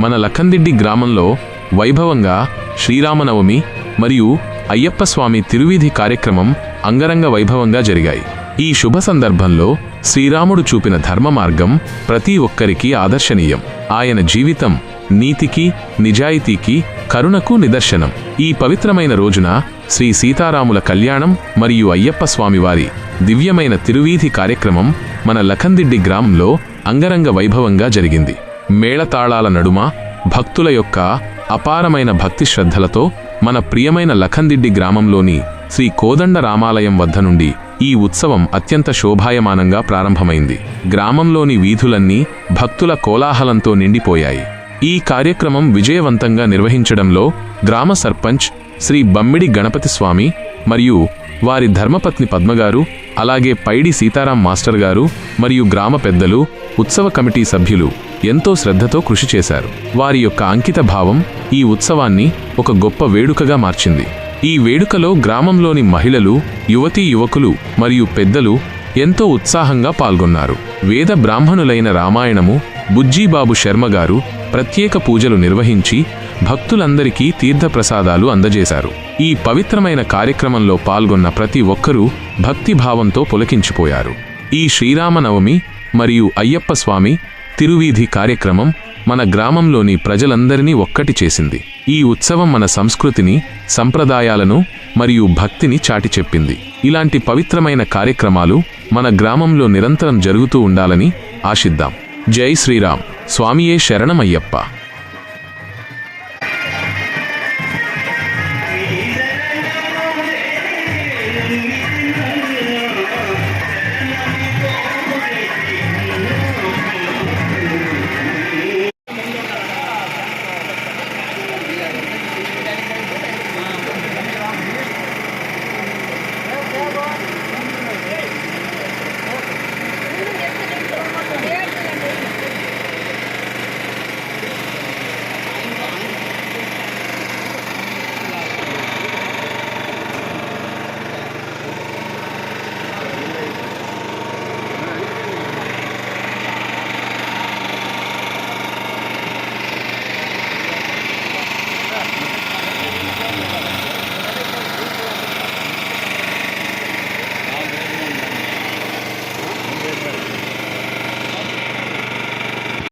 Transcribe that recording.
మన లఖందిడ్డి గ్రామంలో వైభవంగా శ్రీరామనవమి మరియు అయ్యప్ప స్వామి తిరువీధి కార్యక్రమం అంగరంగ వైభవంగా జరిగాయి. ఈ శుభ సందర్భంలో శ్రీరాముడు చూపిన ధర్మ మార్గం ప్రతి ఒక్కరికి ఆదర్శనీయం. ఆయన జీవితం నీతికి, నిజాయితీకి, కరుణకు నిదర్శనం. ఈ పవిత్రమైన రోజున శ్రీ సీతారాముల కళ్యాణం మరియు అయ్యప్ప స్వామివారి దివ్యమైన తిరువీధి కార్యక్రమం మన లఖందిడ్డి గ్రామంలో అంగరంగ వైభవంగా జరిగింది. మేళతాళాల నడుమ భక్తుల యొక్క అపారమైన భక్తి శ్రద్ధలతో మన ప్రియమైన లఖందిడ్డి గ్రామంలోని శ్రీ కోదండ రామాలయం వద్ద నుండి ఈ ఉత్సవం అత్యంత శోభాయమానంగా ప్రారంభమైంది. గ్రామంలోని వీధులన్నీ భక్తుల కోలాహలంతో నిండిపోయాయి. ఈ కార్యక్రమం విజయవంతంగా నిర్వహించడంలో గ్రామ సర్పంచ్ శ్రీ బమ్మిడి గణపతి స్వామి మరియు వారి ధర్మపత్ని పద్మగారు, అలాగే పైడి సీతారాం మాస్టర్ గారు మరియు గ్రామ పెద్దలు, ఉత్సవ కమిటీ సభ్యులు ఎంతో శ్రద్ధతో కృషి చేశారు. వారి యొక్క అంకిత భావం ఈ ఉత్సవాన్ని ఒక గొప్ప వేడుకగా మార్చింది. ఈ వేడుకలో గ్రామంలోని మహిళలు, యువతీ యువకులు మరియు పెద్దలు ఎంతో ఉత్సాహంగా పాల్గొన్నారు. వేద బ్రాహ్మణులైన రామాయణము బుజ్జీబాబు శర్మ గారు ప్రత్యేక పూజలు నిర్వహించి భక్తులందరికీ తీర్థప్రసాదాలు అందజేశారు. ఈ పవిత్రమైన కార్యక్రమంలో పాల్గొన్న ప్రతి ఒక్కరూ భక్తిభావంతో పులకించిపోయారు. ఈ శ్రీరామనవమి మరియు అయ్యప్ప స్వామి తిరువీధి కార్యక్రమం మన గ్రామంలోని ప్రజలందరినీ ఒక్కటి చేసింది. ఈ ఉత్సవం మన సంస్కృతిని, సంప్రదాయాలను మరియు భక్తిని చాటి చెప్పింది. ఇలాంటి పవిత్రమైన కార్యక్రమాలు మన గ్రామంలో నిరంతరం జరుగుతూ ఉండాలని ఆశిద్దాం. జై శ్రీరామ్. స్వామియే శరణమయ్యప్ప.